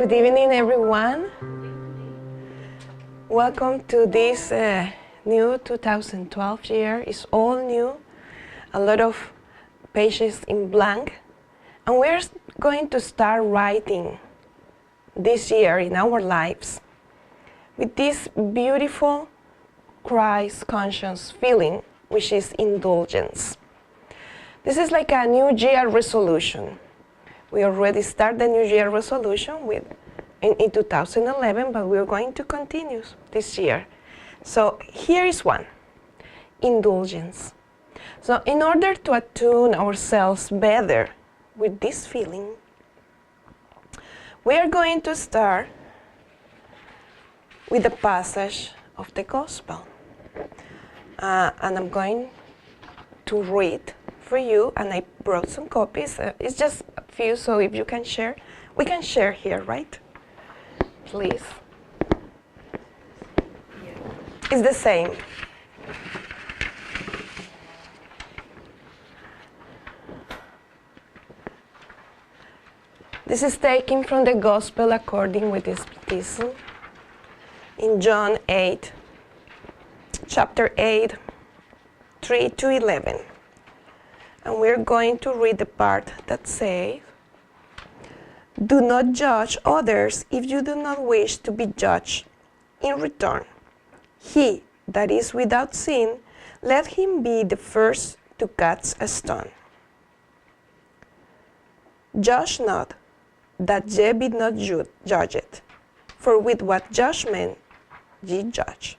Good evening, everyone. Welcome to this new 2012 year. It's all new, a lot of pages in blank, and we're going to start writing this year in our lives with this beautiful Christ-conscious feeling, which is indulgence. This is like a New Year resolution. We already started the New Year resolution in 2011, but we're going to continue this year. So here is one, indulgence. So in order to attune ourselves better with this feeling, we are going to start with the passage of the Gospel. And I'm going to read for you, and I brought some copies. It's just a few, so if you can share, we can share here, right? Please. It's the same. This is taken from the Gospel according with the Spiritism in John 8, chapter 8, 3 to 11. And we're going to read the part that says, "Do not judge others if you do not wish to be judged in return. He that is without sin, let him be the first to cast a stone. Judge not, that ye be not judged. For with what judgment ye judge,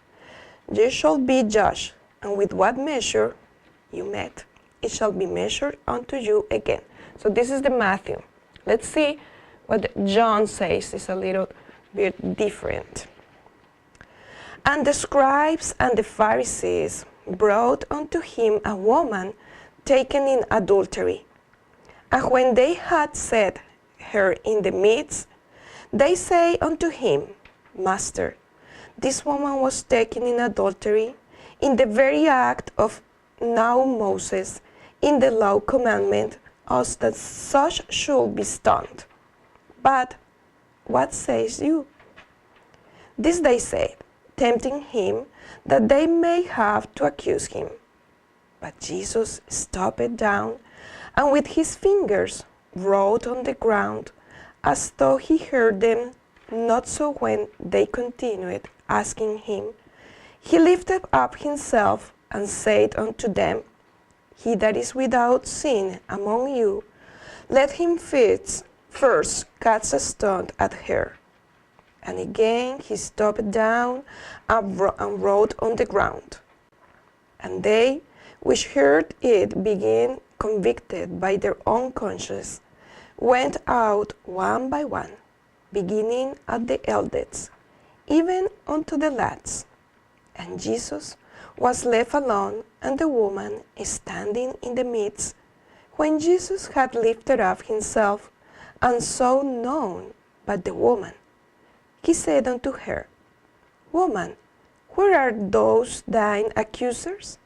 ye shall be judged, and with what measure you met, it shall be measured unto you again." So this is the Matthew. Let's see what John says. It's a little bit different. "And the scribes and the Pharisees brought unto him a woman taken in adultery. And when they had set her in the midst, they say unto him, Master, this woman was taken in adultery in the very act of. Now Moses in the law commandment us that such should be stoned. But what says you?" This they said, tempting him, that they may have to accuse him. But Jesus stooped down, and with his fingers wrote on the ground, as though he heard them. Not so when they continued asking him, he lifted up himself and said unto them, He that is without sin among you, let him first cast a stone at her. And again he stooped down and wrote on the ground. And they which heard it, being convicted by their own conscience, went out one by one, beginning at the eldest, even unto the lads. And Jesus was left alone, and the woman standing in the midst. When Jesus had lifted up himself, and saw none but the woman, he said unto her, Woman, where are those thine accusers?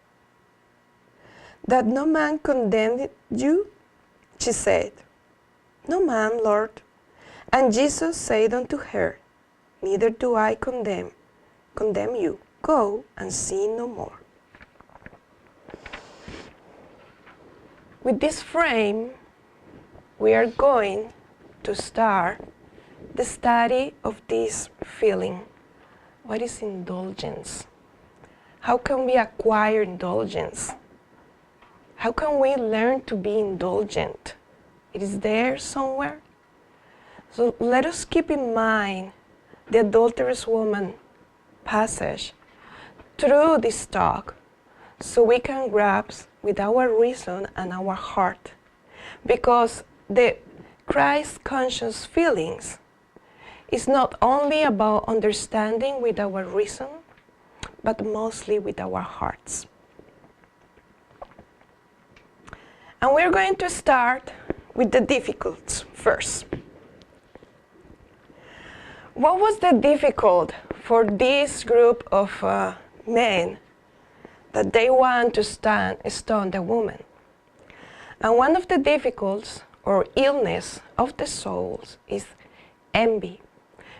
That no man condemned you? She said, No man, Lord. And Jesus said unto her, Neither do I condemn you. Go and sin no more. With this frame, we are going to start the study of this feeling. What is indulgence? How can we acquire indulgence? How can we learn to be indulgent? It is there somewhere. So let us keep in mind the adulterous woman passage through this talk, so we can grasp with our reason and our heart, because the Christ-conscious feelings is not only about understanding with our reason, but mostly with our hearts. And we're going to start with the difficult first. What was the difficult for this group of men that they want to stone the woman? And one of the difficulties or illness of the souls is envy,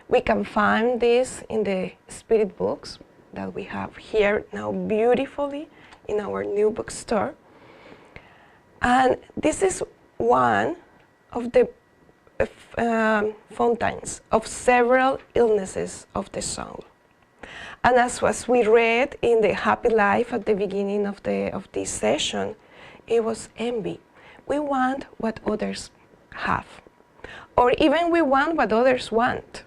We can find this in the spirit books that we have here now beautifully in our new bookstore. And this is one of the fountains of several illnesses of the soul. And as we read in the Happy Life at the beginning of this session, it was envy. We want what others have, or even we want what others want,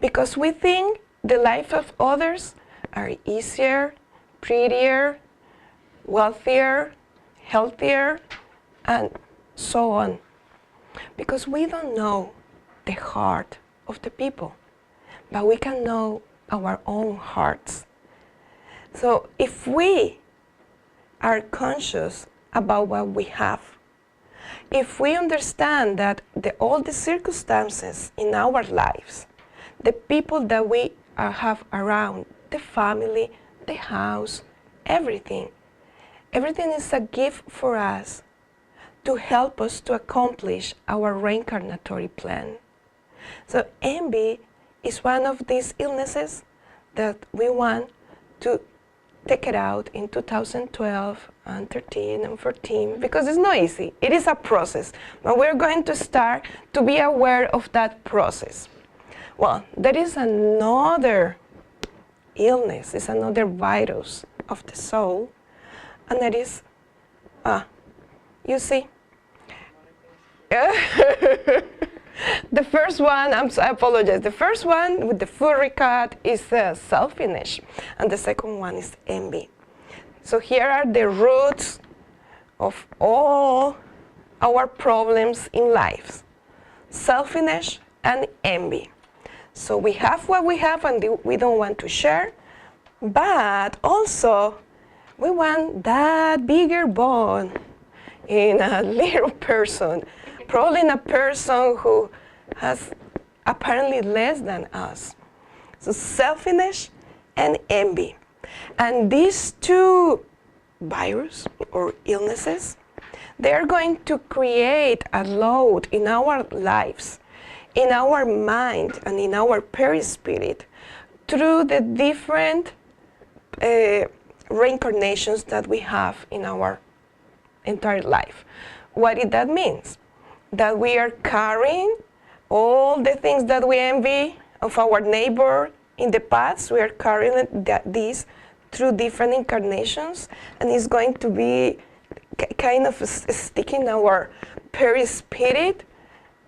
because we think the life of others are easier, prettier, wealthier, healthier, and so on, because we don't know the heart of the people, but we can know our own hearts. So if we are conscious about what we have, if we understand that all the circumstances in our lives, the people that we have around, the family, the house, everything is a gift for us to help us to accomplish our reincarnatory plan. So envy is one of these illnesses that we want to take it out in 2012 and 13 and 14, because it's not easy. It is a process, but we're going to start to be aware of that process. Well, there is another illness, it's another virus of the soul, and that is, you see, the first one, I apologize, the first one with the furry cat is selfishness, and the second one is envy. So here are the roots of all our problems in life: selfishness and envy. So we have what we have and we don't want to share, but also we want that bigger bond in a little person, probably in a person who has apparently less than us. So selfishness and envy. And these two viruses or illnesses, they're going to create a load in our lives, in our mind, and in our perispirit through the different reincarnations that we have in our entire life. What did that means? That we are carrying all the things that we envy of our neighbor in the past. We are carrying these through different incarnations, and it's going to be kind of sticking our perispirit,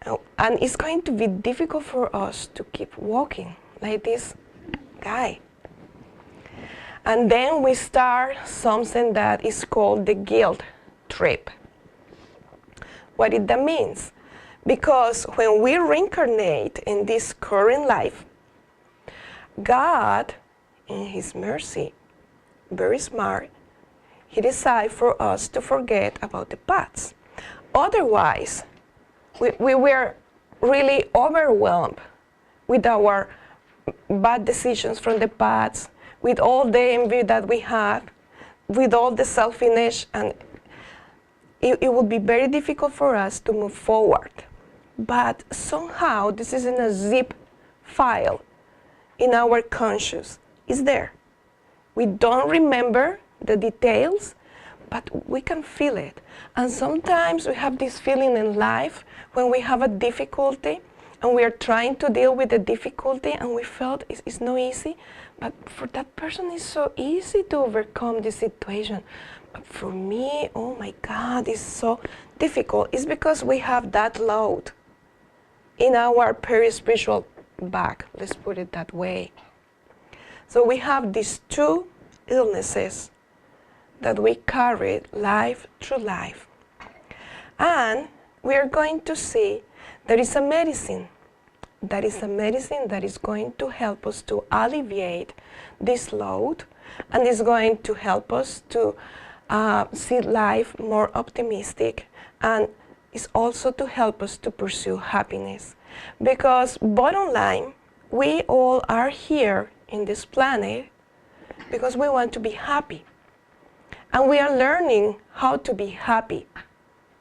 and it's going to be difficult for us to keep walking like this guy. And then we start something that is called the guilt trip. What did that means? Because when we reincarnate in this current life, God, in His mercy, very smart, He decided for us to forget about the past. Otherwise, we were really overwhelmed with our bad decisions from the past, with all the envy that we had, with all the selfishness, and it would be very difficult for us to move forward. But somehow, this is in a zip file in our conscious. It's there. We don't remember the details, but we can feel it. And sometimes we have this feeling in life when we have a difficulty and we are trying to deal with the difficulty and we felt it's not easy, but for that person it's so easy to overcome this situation. But for me, oh my God, it's so difficult. It's because we have that load in our perispiritual bag, let's put it that way. So we have these two illnesses that we carry life through life. And we are going to see there is a medicine. That is a medicine that is going to help us to alleviate this load, and is going to help us to see life more optimistic, and is also to help us to pursue happiness. Because bottom line, we all are here in this planet because we want to be happy. And we are learning how to be happy.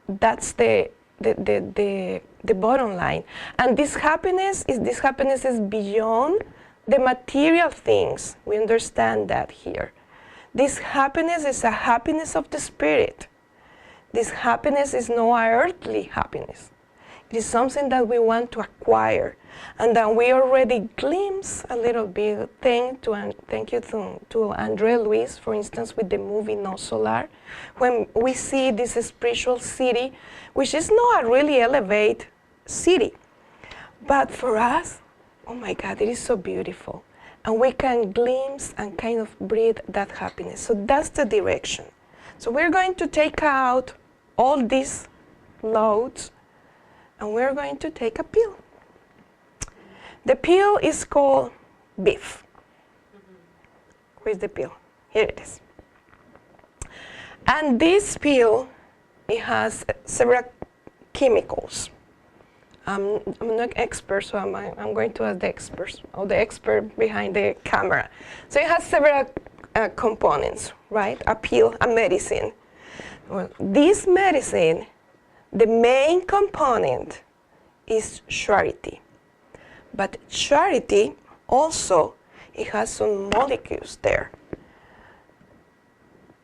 That's the the bottom line. And this happiness is beyond the material things. We understand that here. This happiness is a happiness of the spirit. This happiness is no earthly happiness. It is something that we want to acquire, and that we already glimpse a little bit. Thank you to Andre Luis, for instance, with the movie No Solar, when we see this spiritual city, which is not a really elevated city, but for us, oh my God, it is so beautiful, and we can glimpse and kind of breathe that happiness. So that's the direction. So we're going to take out all these loads, and we're going to take a pill. The pill is called beef. Where's the pill? Here it is. And this pill, it has several chemicals. I'm not expert, so I'm going to ask the experts, or the expert behind the camera. So it has several components, right? A pill, a medicine. Well, this medicine, the main component is charity. But charity also, it has some molecules there.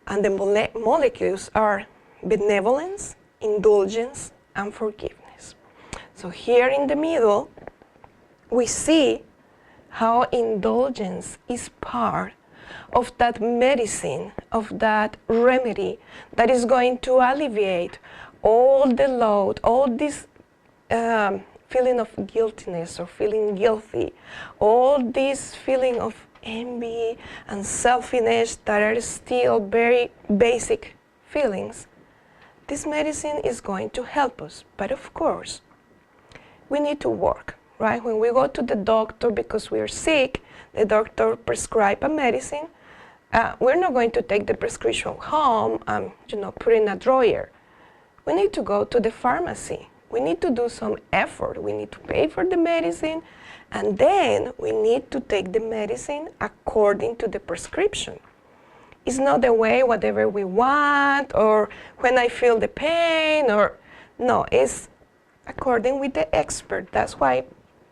And the molecules are benevolence, indulgence, and forgiveness. So here in the middle, we see how indulgence is part of that medicine, of that remedy that is going to alleviate all the load, all this feeling of guiltiness or feeling guilty, all this feeling of envy and selfishness that are still very basic feelings. This medicine is going to help us, but of course, we need to work, right? When we go to the doctor because we are sick, the doctor prescribes a medicine. We're not going to take the prescription home and put it in a drawer. We need to go to the pharmacy. We need to do some effort. We need to pay for the medicine, and then we need to take the medicine according to the prescription. It's not the way whatever we want, or when I feel the pain, or no, it's according with the expert. That's why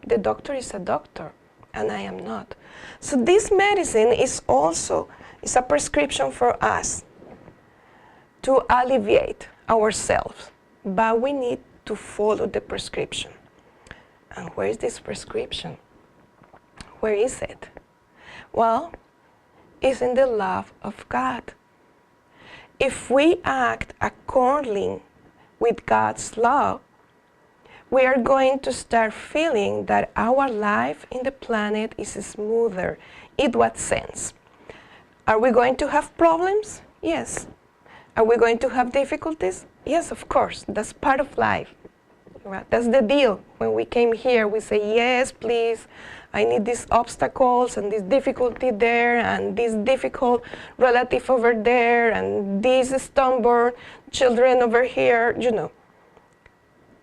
the doctor is a doctor, and I am not. So this medicine is also a prescription for us to alleviate ourselves, but we need to follow the prescription. And where is this prescription? Where is it? Well, it's in the love of God. If we act accordingly with God's love, we are going to start feeling that our life in the planet is smoother. In what sense? Are we going to have problems? Yes. Are we going to have difficulties? Yes, of course. That's part of life. Right? That's the deal. When we came here, we say, yes, please, I need these obstacles and this difficulty there and this difficult relative over there and these stubborn children over here,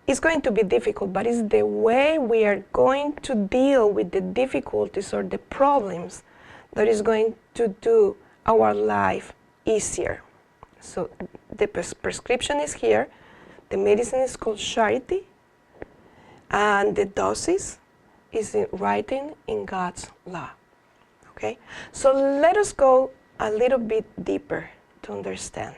It's going to be difficult, but it's the way we are going to deal with the difficulties or the problems that is going to do our life easier. So the prescription is here. The medicine is called charity, and the dosage is written in God's law. Okay? So let us go a little bit deeper to understand.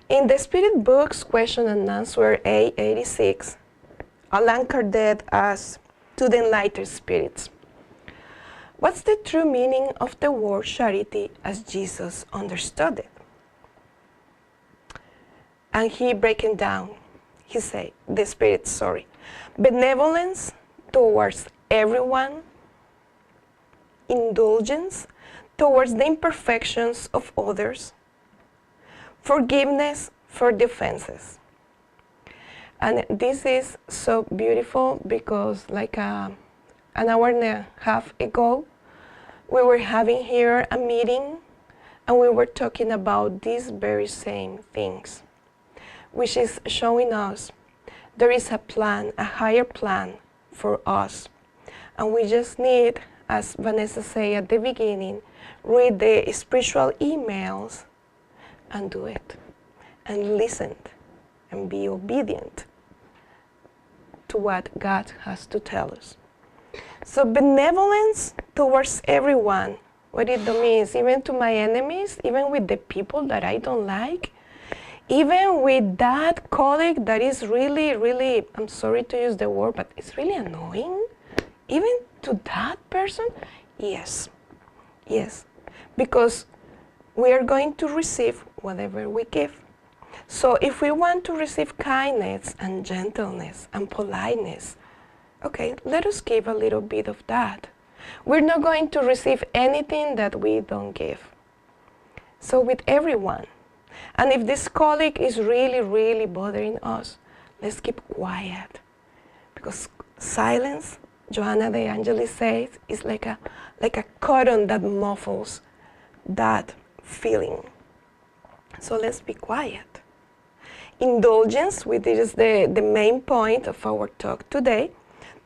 In the Spirit Books, Question and Answer A86, Allan Kardec asks to the enlightened spirits, what's the true meaning of the word charity as Jesus understood it? And he breaking down, he said, benevolence towards everyone, indulgence towards the imperfections of others, forgiveness for the offenses. And this is so beautiful because like an hour and a half ago, we were having here a meeting and we were talking about these very same things, which is showing us there is a plan, a higher plan for us. And we just need, as Vanessa said at the beginning, read the spiritual emails and do it, and listen, and be obedient to what God has to tell us. So benevolence towards everyone, what it means, even to my enemies, even with the people that I don't like, even with that colleague that is really, really, I'm sorry to use the word, but it's really annoying, even to that person, yes, yes, because we are going to receive whatever we give. So if we want to receive kindness and gentleness and politeness, okay, let us give a little bit of that. We're not going to receive anything that we don't give. So with everyone. And if this colleague is really, really bothering us, let's keep quiet. Because silence, Joanna de Angelis says, is like a cotton that muffles that feeling. So let's be quiet. Indulgence, which is the main point of our talk today,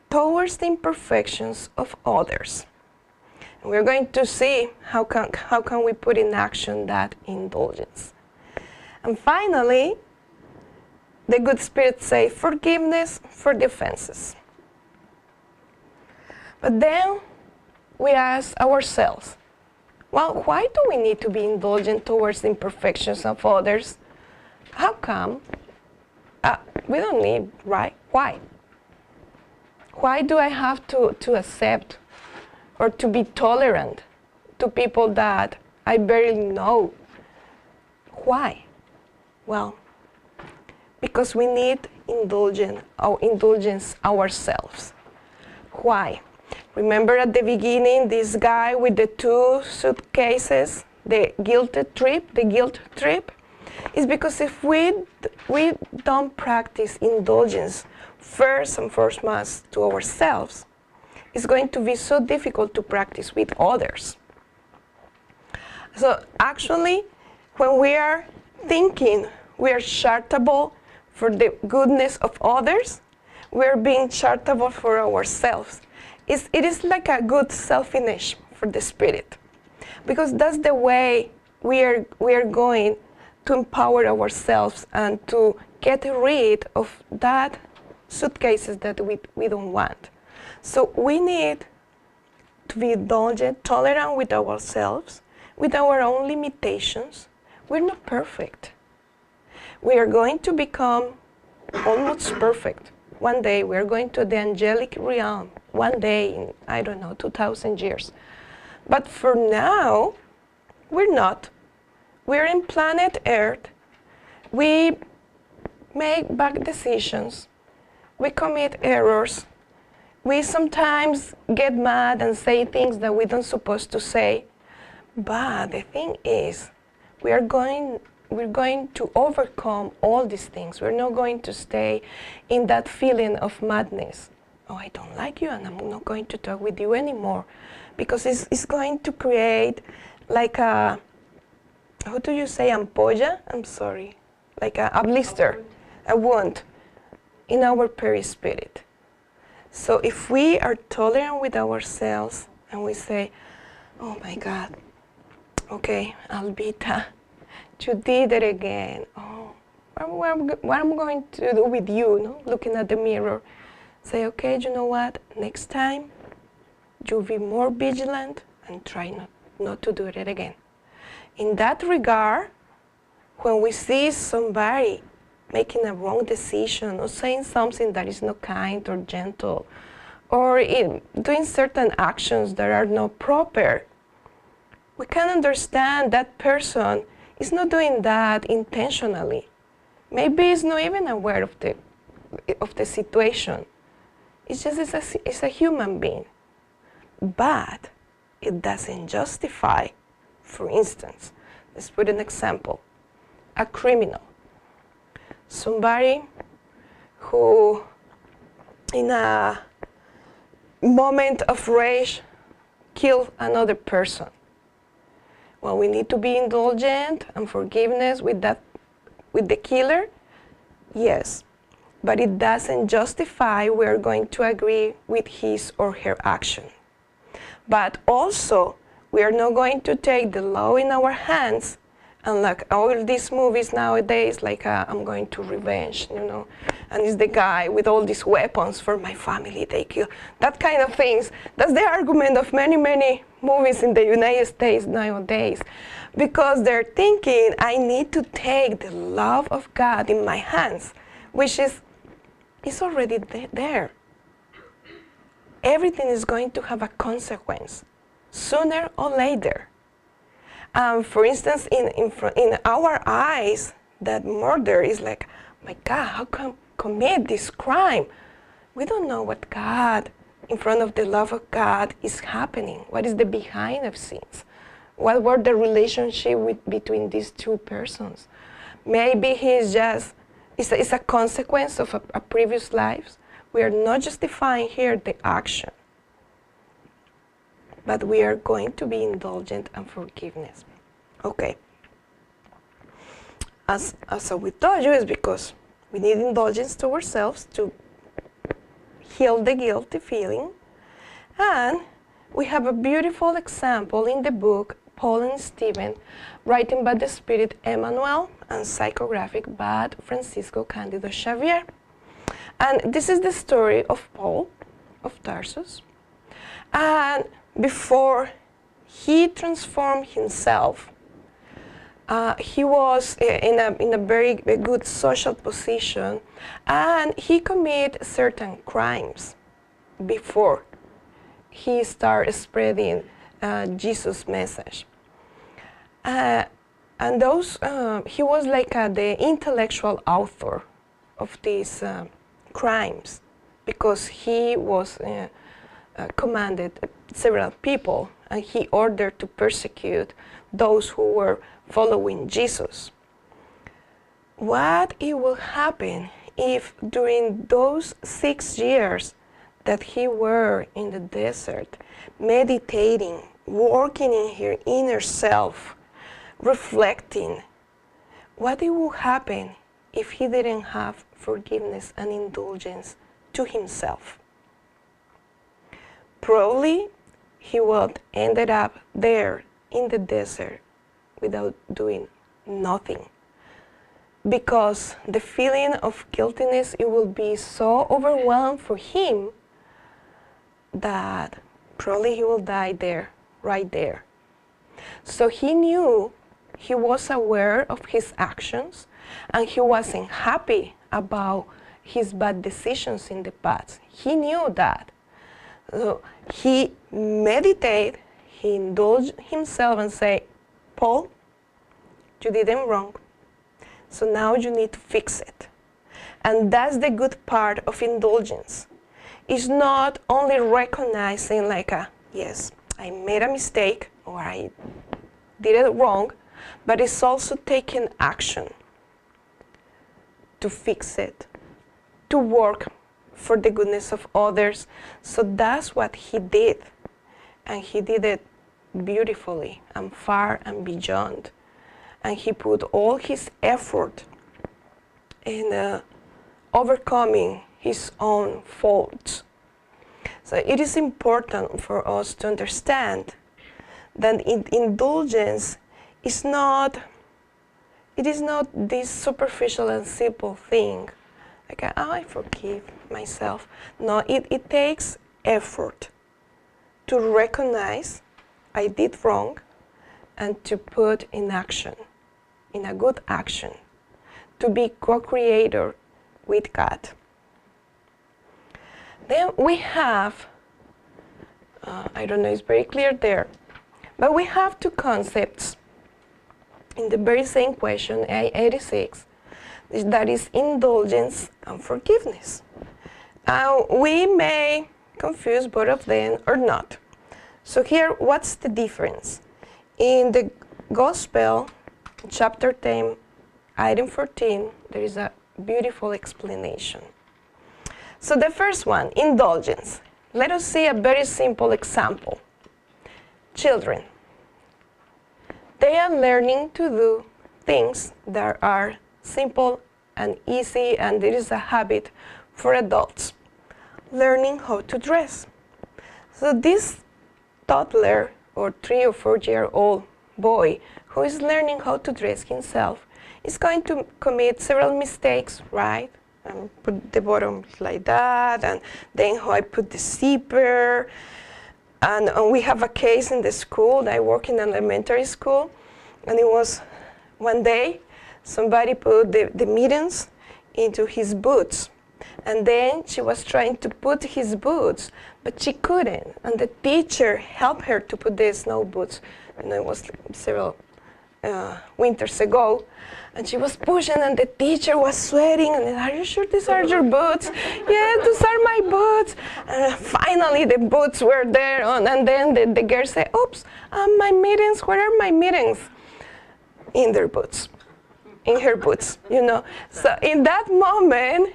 towards the imperfections of others. And we're going to see how can we put in action that indulgence. And finally, the good spirits say forgiveness for the offenses. But then we ask ourselves, well, why do we need to be indulgent towards the imperfections of others? How come? We don't need, right? Why? Why do I have to accept or to be tolerant to people that I barely know? Why? Well, because we need indulgence ourselves. Why? Remember at the beginning, this guy with the 2 suitcases, the guilt trip? Is because if we don't practice indulgence first and foremost to ourselves, it's going to be so difficult to practice with others. So actually, when we are thinking we are charitable for the goodness of others, we are being charitable for ourselves. It is like a good self-image for the spirit, because that's the way we are going to empower ourselves and to get rid of that suitcases that we don't want. So we need to be indulgent, tolerant with ourselves, with our own limitations. We're not perfect. We are going to become almost perfect. One day we are going to the angelic realm. One day in, I don't know, 2,000 years. But for now, we're not. We're in planet Earth. We make bad decisions. We commit errors. We sometimes get mad and say things that we don't supposed to say. But the thing is, we're going to overcome all these things. We're not going to stay in that feeling of madness. Oh, I don't like you and I'm not going to talk with you anymore. Because it's going to create like a, how do you say, ampolla? I'm sorry. Like a blister, a wound in our perispirit. So if we are tolerant with ourselves and we say, oh my God, okay, Albita, you did it again. Oh, what am I going to do with you? No? Looking at the mirror. Say, okay, you know what? Next time, you be more vigilant and try not to do it again. In that regard, when we see somebody making a wrong decision or saying something that is not kind or gentle, or doing certain actions that are not proper, we can understand that person is not doing that intentionally. Maybe he's not even aware of the situation. It's just it's a human being. But it doesn't justify, for instance, let's put an example, a criminal. Somebody who, in a moment of rage, killed another person. Well, we need to be indulgent and forgiveness with the killer, yes, but it doesn't justify we're going to agree with his or her action. But also, we are not going to take the law in our hands And like all these movies nowadays, like I'm going to revenge, and it's the guy with all these weapons for my family, they kill, that kind of things. That's the argument of many, many movies in the United States nowadays, because they're thinking, I need to take the love of God in my hands, which is already there. Everything is going to have a consequence, sooner or later. For instance, in our eyes, that murder is like, my God, how come commit this crime? We don't know what God, in front of the love of God, is happening. What is the behind of scenes? What were the relationship between these two persons? Maybe it's a consequence of a previous lives. We are not justifying here the action, but we are going to be indulgent and forgiveness. Okay. As we told you, is because we need indulgence to ourselves to heal the guilty feeling. And we have a beautiful example in the book Paul and Stephen, written by the Spirit Emmanuel and psychographic by Francisco Cándido Xavier. And this is the story of Paul of Tarsus. And before he transformed himself, he was in a very good social position, and he committed certain crimes before he started spreading Jesus' message. And those, he was like the intellectual author of these crimes, because he was commanded several people, and he ordered to persecute those who were following Jesus. What it will happen if during those 6 years that he were in the desert, meditating, working in his inner self, reflecting, what it will happen if he didn't have forgiveness and indulgence to himself? Probably he would ended up there in the desert without doing nothing, because the feeling of guiltiness, it will be so overwhelmed for him that probably he will die there, right there. So he knew, he was aware of his actions, and he wasn't happy about his bad decisions in the past. He knew that. So he meditated, he indulged himself and said, Paul, you did them wrong, so now you need to fix it. And that's the good part of indulgence. It's not only recognizing like, yes, I made a mistake, or I did it wrong, but it's also taking action to fix it, to work for the goodness of others. So that's what he did. And he did it beautifully and far and beyond. And he put all his effort in overcoming his own faults. So it is important for us to understand that indulgence is not, it is not this superficial and simple thing, like, oh, I forgive myself. No, it takes effort to recognize I did wrong and to put in action, in a good action, to be co-creator with God. Then we have, I don't know, it's very clear there, but we have two concepts in the very same question, A86, that is indulgence and forgiveness. We may confuse both of them or not. So here, what's the difference? In the Gospel, chapter 10, item 14, there is a beautiful explanation. So the first one, indulgence. Let us see a very simple example. Children, they are learning to do things that are simple and easy, and it is a habit for adults. Learning how to dress. So this toddler or 3 or 4 year old boy who is learning how to dress himself is going to commit several mistakes, right? Put the bottom like that, and then how I put the zipper. And we have a case in the school. I work in elementary school, and it was one day somebody put the mittens into his boots. And then she was trying to put his boots, but she couldn't. And the teacher helped her to put the snow boots. And it was several winters ago. And she was pushing, and the teacher was sweating. And then, are you sure these are your boots? Yes, these are my boots. And finally, the boots were there. And then the girl said, oops, my mittens, where are my mittens? In their boots, in her boots, you know. So in that moment,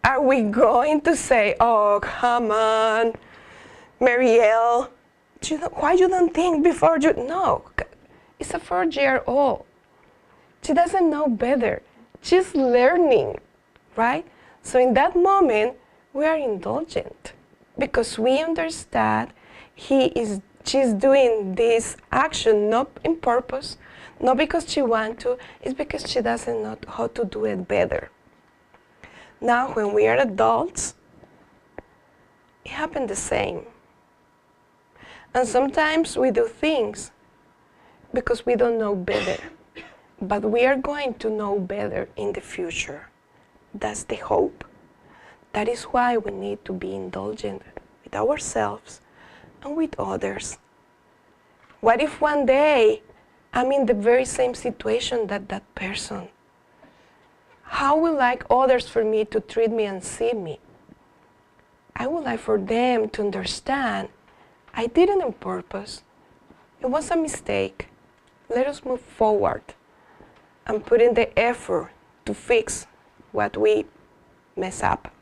are we going to say, oh, come on, Marielle, why you don't think before you? No, it's a 4-year-old. She doesn't know better. She's learning, right? So in that moment, we are indulgent because we understand she's doing this action not in purpose, not because she wants to, it's because she doesn't know how to do it better. Now, when we are adults, it happens the same. And sometimes we do things because we don't know better. But we are going to know better in the future. That's the hope. That is why we need to be indulgent with ourselves and with others. What if one day I'm in the very same situation that that person? How would like others for me to treat me and see me? I would like for them to understand I did it on purpose. It was a mistake. Let us move forward and put in the effort to fix what we mess up.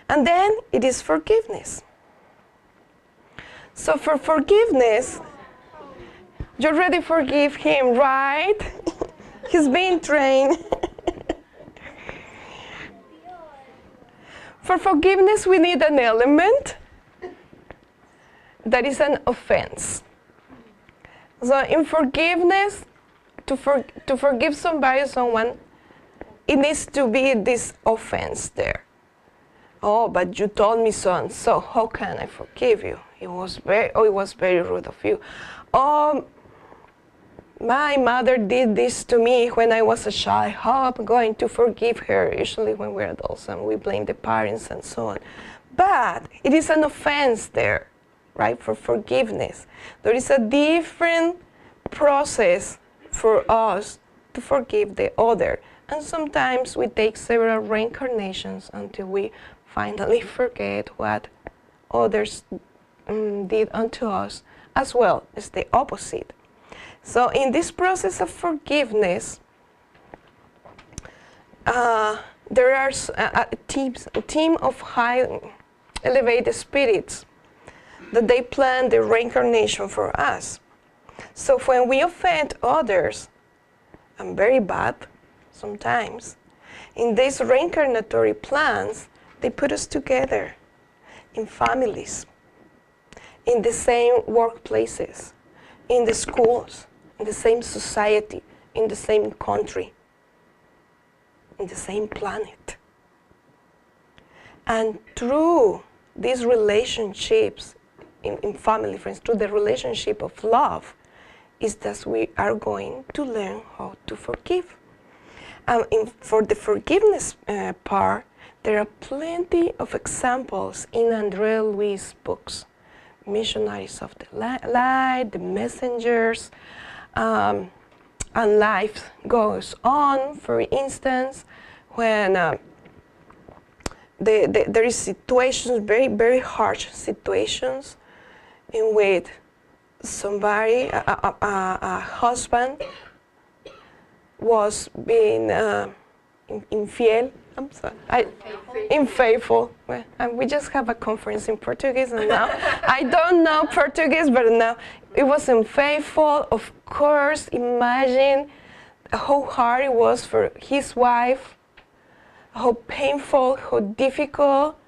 And then it is forgiveness. So for forgiveness, you already forgive him, right? He's being trained. For forgiveness, we need an element that is an offense. So in forgiveness, to forgive somebody or someone, it needs to be this offense there. Oh, but you told me so, so how can I forgive you? It was very rude of you. Oh, my mother did this to me when I was a child. How am I going to forgive her? Usually when we're adults and we blame the parents and so on. But it is an offense there, right, for forgiveness. There is a different process for us to forgive the other. And sometimes we take several reincarnations until we finally forget what others did unto us, as well as the opposite. So in this process of forgiveness, there are a team of high elevated spirits that they plan the reincarnation for us. So when we offend others, and very bad sometimes, in these reincarnatory plans, they put us together in families, in the same workplaces, in the schools, in the same society, in the same country, in the same planet. And through these relationships in family, friends, through the relationship of love, is that we are going to learn how to forgive. For the forgiveness part, there are plenty of examples in Andrea Louis' books. Missionaries of the Light, The Messengers, and life goes on. For instance, when there is situations, very, very harsh situations, in which somebody, a husband, was being infiel. I'm sorry. Unfaithful. Well, we just have a conference in Portuguese, and now I don't know Portuguese, but now it was unfaithful. Of course, imagine how hard it was for his wife, how painful, how difficult.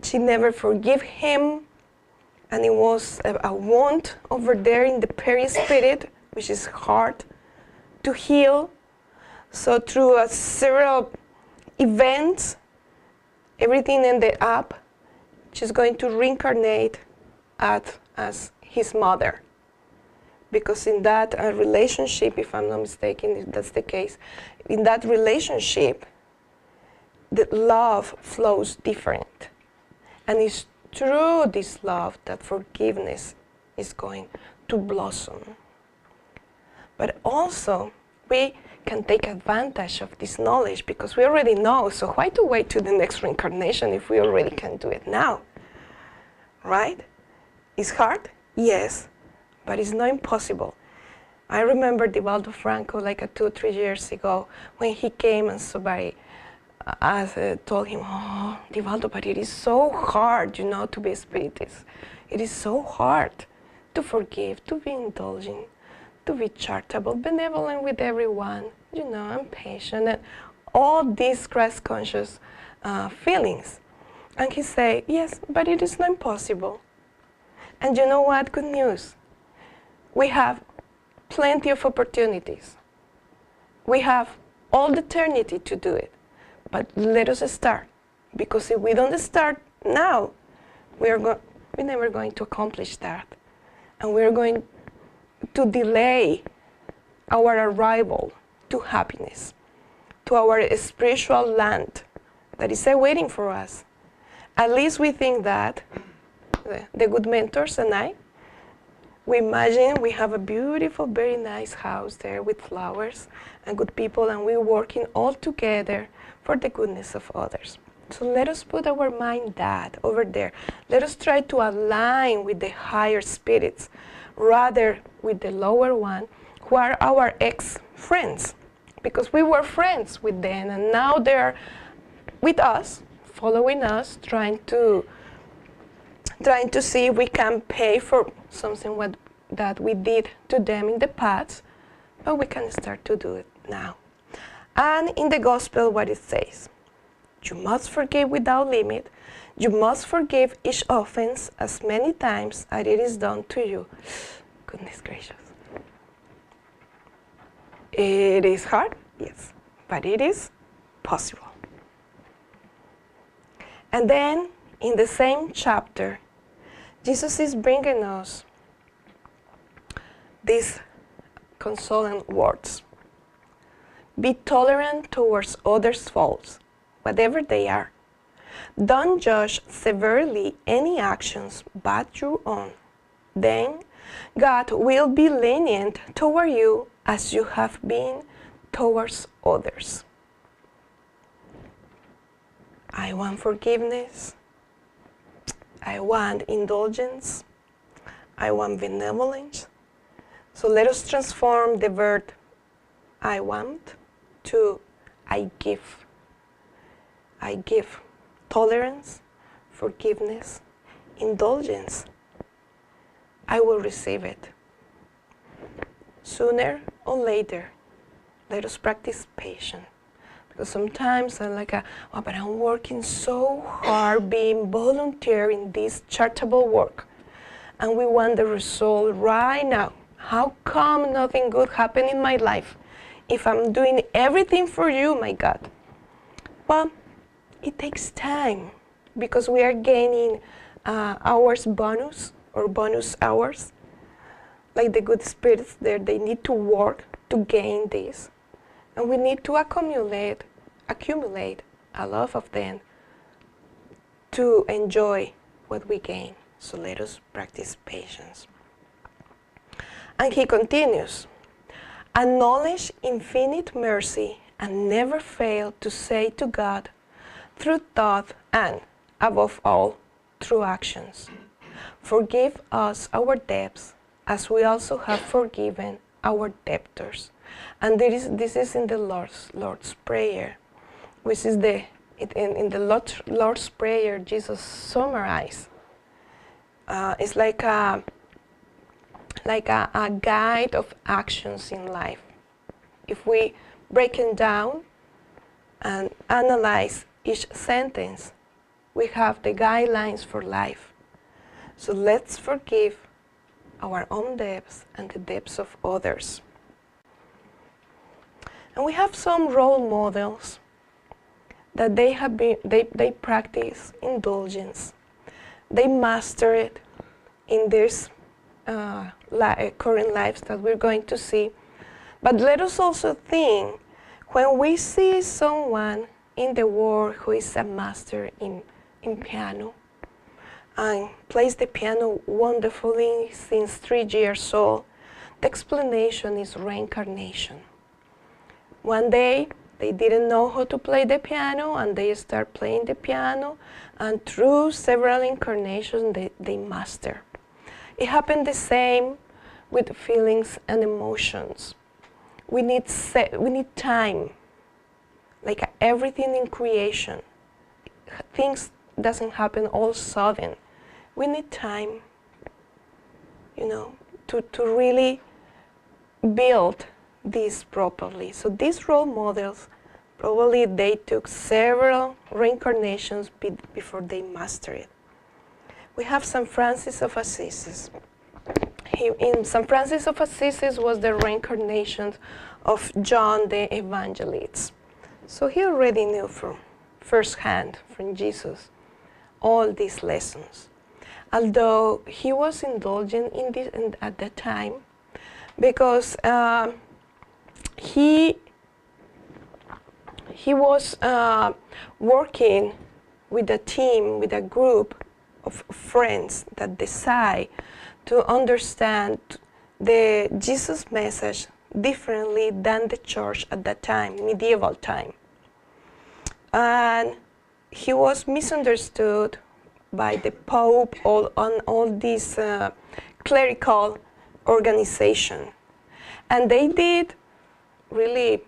She never forgave him, and it was a wound over there in the perispirit, which is hard to heal. So through several events, everything ended up, she's going to reincarnate as his mother. Because in that relationship, if I'm not mistaken, if that's the case, in that relationship, the love flows different. And it's through this love that forgiveness is going to blossom. But also, we can take advantage of this knowledge because we already know, so why to wait to the next reincarnation if we already can do it now? Right? It's hard? Yes, but it's not impossible. I remember Divaldo Franco like 2 or 3 years ago when he came and somebody told him, oh, Divaldo, but it is so hard, you know, to be a spiritist. It is so hard to forgive, to be indulgent, to be charitable, benevolent with everyone, you know, and patient, and all these Christ-conscious feelings. And he said, yes, but it is not impossible. And you know what? Good news. We have plenty of opportunities. We have all the eternity to do it. But let us start, because if we don't start now, we're never going to accomplish that. And we're going to delay our arrival to happiness, to our spiritual land that is waiting for us. At least we think that, the good mentors and I, we imagine we have a beautiful, very nice house there with flowers and good people, and we're working all together for the goodness of others. So let us put our mind that over there. Let us try to align with the higher spirits rather with the lower one, who are our ex-friends, because we were friends with them and now they're with us, following us, trying to see if we can pay for something that we did to them in the past, but we can start to do it now. And in the gospel, what it says, you must forgive without limit. You must forgive each offense as many times as it is done to you. Goodness gracious. It is hard, yes, but it is possible. And then, in the same chapter, Jesus is bringing us these consoling words. Be tolerant towards others' faults, whatever they are. Don't judge severely any actions but your own. Then God will be lenient toward you as you have been towards others. I want forgiveness. I want indulgence. I want benevolence. So let us transform the word I want to I give. I give tolerance, forgiveness, indulgence. I will receive it. Sooner or later, let us practice patience. Because sometimes I'm like, oh, but I'm working so hard being volunteer in this charitable work. And we want the result right now. How come nothing good happened in my life if I'm doing everything for you, my God? Well, it takes time because we are gaining hours bonus or bonus hours. Like the good spirits there, they need to work to gain this. And we need to accumulate a lot of them to enjoy what we gain. So let us practice patience. And he continues, acknowledge infinite mercy and never fail to say to God, through thought and, above all, through actions, forgive us our debts as we also have forgiven our debtors. And this is in the Lord's Prayer, which is in the Lord's Prayer, Jesus summarized. It's like a guide of actions in life. If we break it down and analyze each sentence, we have the guidelines for life. So let's forgive our own debts and the debts of others. And we have some role models that they practice indulgence. They master it in this current lives that we're going to see. But let us also think, when we see someone in the world who is a master in piano and plays the piano wonderfully since 3 years old, the explanation is reincarnation. One day, they didn't know how to play the piano, and they start playing the piano, and through several incarnations, they master. It happened the same with feelings and emotions. We need time. Like everything in creation, things doesn't happen all sudden. We need time, to really build this properly. So these role models, probably they took several reincarnations before they mastered it. We have St. Francis of Assisi. St. Francis of Assisi was the reincarnation of John the Evangelist. So he already knew from first hand, from Jesus, all these lessons. Although he was indulgent at that time, because he was working with a team, with a group of friends that decide to understand the Jesus message differently than the church at that time, medieval time. And he was misunderstood by the Pope on all these clerical organization. And they did really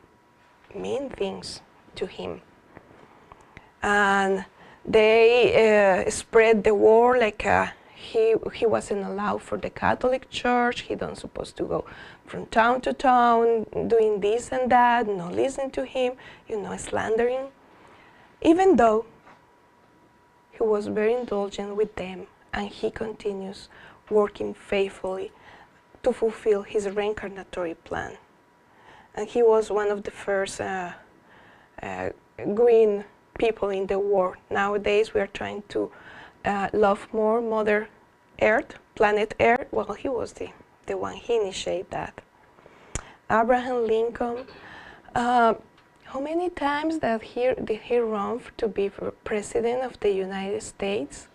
mean things to him. And they spread the word like he wasn't allowed for the Catholic Church. He don't supposed to go from town to town doing this and that, not listen to him, slandering. Even though he was very indulgent with them, and he continues working faithfully to fulfill his reincarnatory plan. And he was one of the first green people in the world. Nowadays we are trying to love more Mother Earth, planet Earth. Well, he was the one, he initiated that. Abraham Lincoln, how many times did he run to be president of the United States?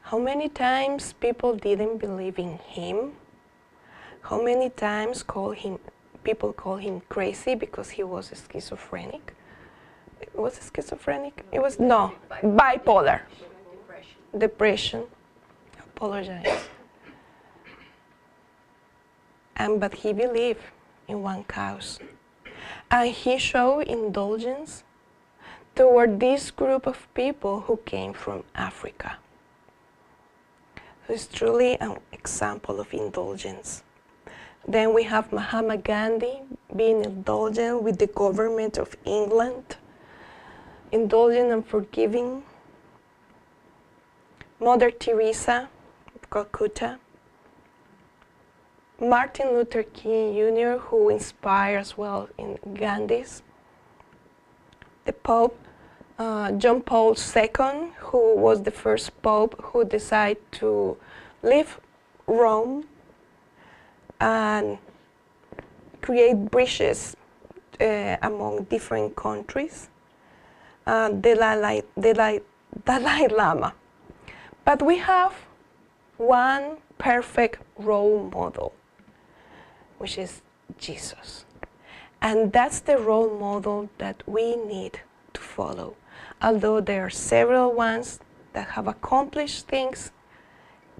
How many times people didn't believe in him? How many times people call him crazy because he was schizophrenic? Was it schizophrenic? It was, no, bipolar. Depression. Apologize. But he believed in one cause. And he showed indulgence toward this group of people who came from Africa. So it's truly an example of indulgence. Then we have Mahatma Gandhi being indulgent with the government of England, indulgent and forgiving. Mother Teresa of Calcutta. Martin Luther King Jr., who inspired as well in Gandhi's. The Pope, John Paul II, who was the first Pope who decided to leave Rome and create bridges among different countries. Dalai Lama. But we have one perfect role model, which is Jesus. And that's the role model that we need to follow. Although there are several ones that have accomplished things,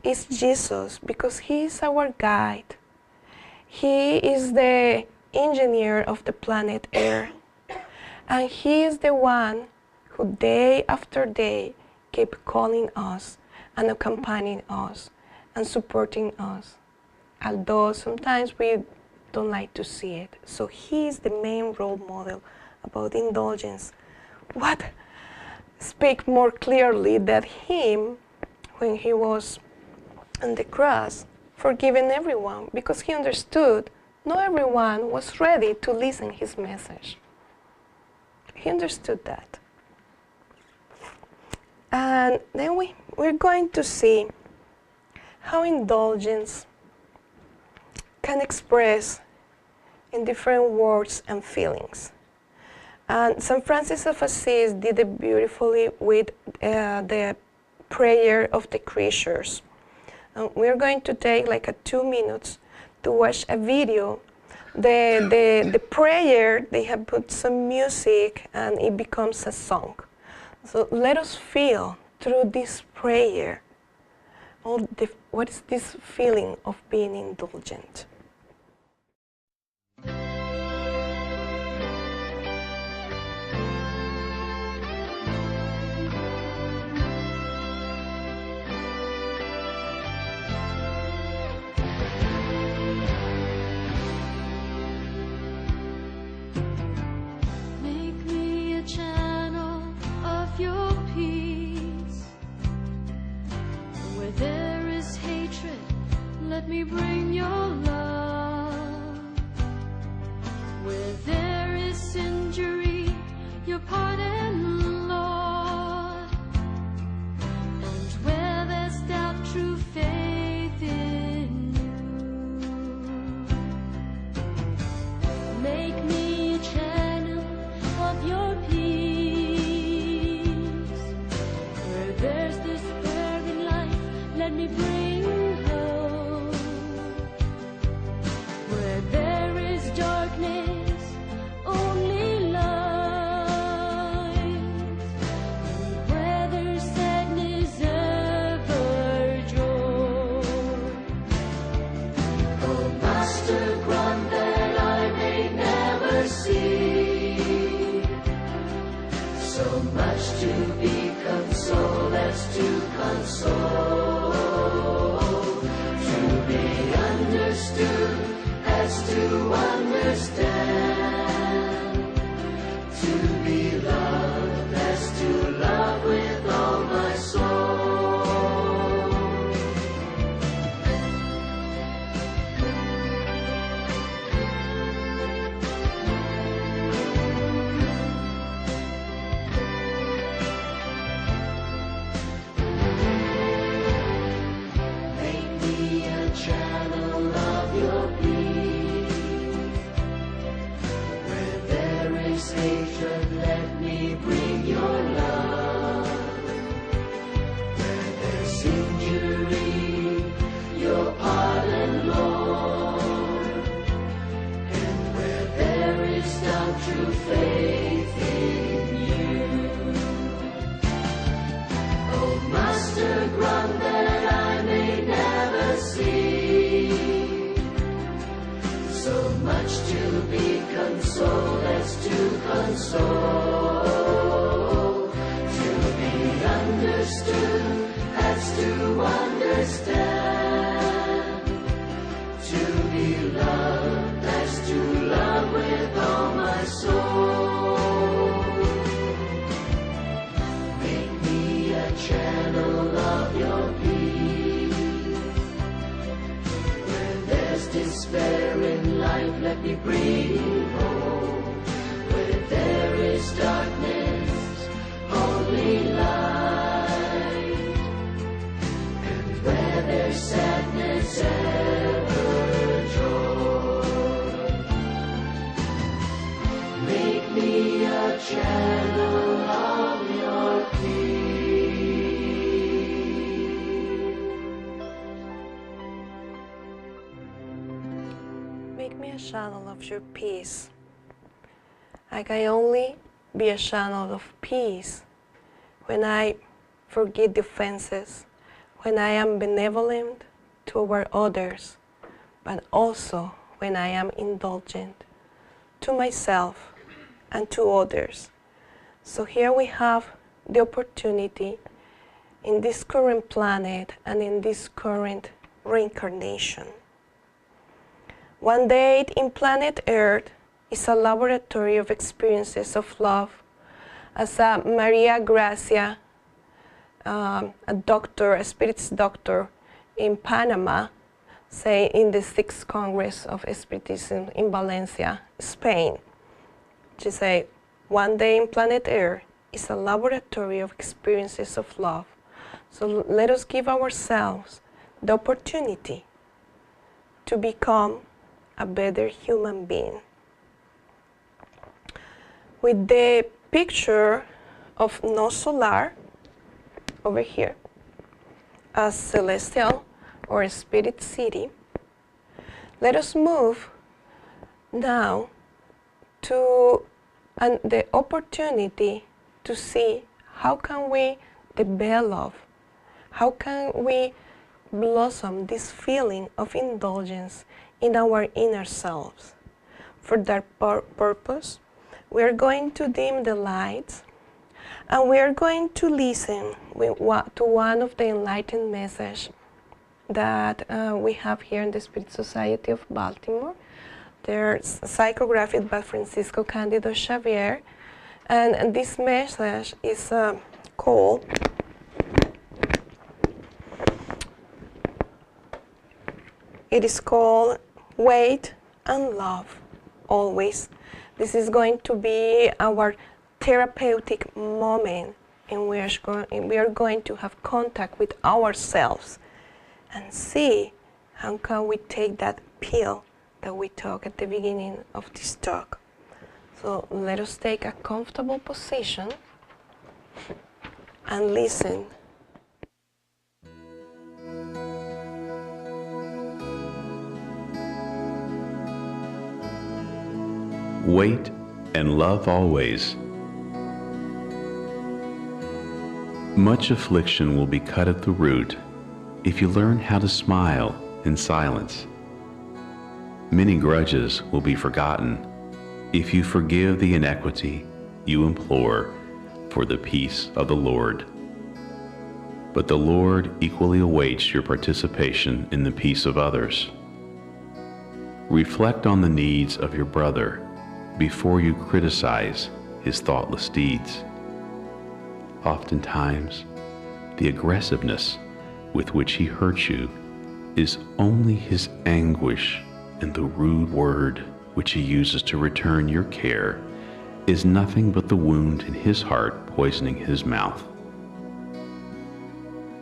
it's Jesus, because he is our guide. He is the engineer of the planet Earth. And he is the one who day after day kept calling us and accompanying us and supporting us, although sometimes we don't like to see it. So he is the main role model about indulgence. What speak more clearly that him, when he was and the cross, forgiving everyone because he understood not everyone was ready to listen his message. He understood that. And then we're going to see how indulgence can express in different words and feelings. And St. Francis of Assisi did it beautifully with the prayer of the creatures. We're going to take like 2 minutes to watch a video. The prayer, they have put some music and it becomes a song. So let us feel through this prayer what is this feeling of being indulgent. Your peace. Where there is hatred, let me bring your love. Where there is injury, your pardon, Lord. And where there's doubt, true faith in you. Make me a channel of your peace. There's despair in life, let me bring hope. Where there is darkness, only light. And where there's sadness, ever joy. Oh, Master, grant that I may never see so much to be consoled as to console, to be understood as to understand, to be loved as to love with all my soul. Channel of your peace. Where there is hatred, let me bring your love. Where there's injury, your pardon, Lord. And where there is doubt, true faith in you. Oh, Master, grant that I may never see so much to be consoled as to console, to be understood as to understand, to be loved as to love with all my soul. Make me a channel of your peace. Where there's despair in life, let me bring hope. Where there is darkness, only light. And where there's sadness, ever joy. Make me a channel of your peace. Make me a channel of your peace. I can only be a channel of peace when I forgive the offenses, when I am benevolent toward others, but also when I am indulgent to myself and to others. So here we have the opportunity in this current planet and in this current reincarnation. One day in planet Earth is a laboratory of experiences of love. As Maria Gracia, a doctor, a spiritist doctor, in Panama, say in the 6th Congress of Spiritism in Valencia, Spain. She said, one day in planet Earth is a laboratory of experiences of love. So let us give ourselves the opportunity to become a better human being. With the picture of no solar over here as celestial or spirit city, let us move now to the opportunity to see how can we develop, how can we blossom this feeling of indulgence in our inner selves. For that purpose, we are going to dim the lights and we are going to listen to one of the enlightened messages that we have here in the Spirit Society of Baltimore. They're psychographed by Francisco Cándido Xavier, and this message is called Wait and Love Always. This is going to be our therapeutic moment in which we are going to have contact with ourselves and see how can we take that pill that we took at the beginning of this talk. So let us take a comfortable position and listen. Wait and love always. Much affliction will be cut at the root if you learn how to smile in silence. Many grudges will be forgotten if you forgive the inequity you implore for the peace of the Lord. But the Lord equally awaits your participation in the peace of others. Reflect on the needs of your brother before you criticize his thoughtless deeds. Oftentimes, the aggressiveness with which he hurts you is only his anguish, and the rude word which he uses to return your care is nothing but the wound in his heart poisoning his mouth.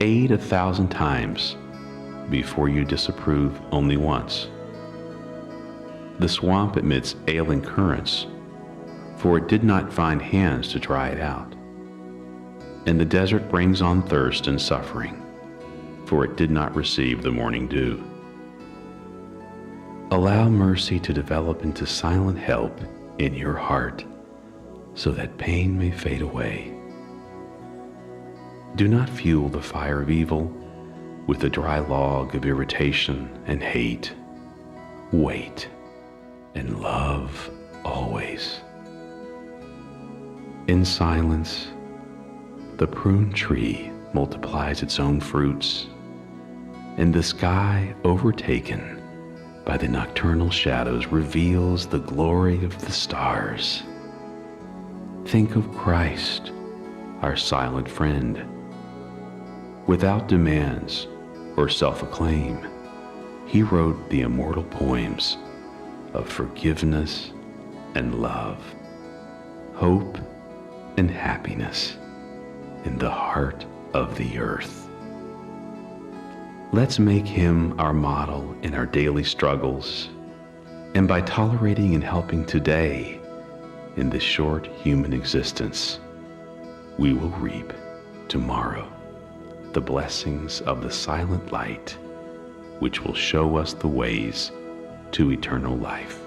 Aid 1,000 times before you disapprove only once. The swamp admits ailing currents, for it did not find hands to dry it out. And the desert brings on thirst and suffering, for it did not receive the morning dew. Allow mercy to develop into silent help in your heart, so that pain may fade away. Do not fuel the fire of evil with the dry log of irritation and hate. Wait and love always. In silence, the prune tree multiplies its own fruits, and the sky, overtaken by the nocturnal shadows, reveals the glory of the stars. Think of Christ, our silent friend. Without demands or self-acclaim, he wrote the immortal poems of forgiveness and love, hope and happiness in the heart of the earth. Let's make him our model in our daily struggles, and by tolerating and helping today in this short human existence, we will reap tomorrow the blessings of the silent light, which will show us the ways to eternal life.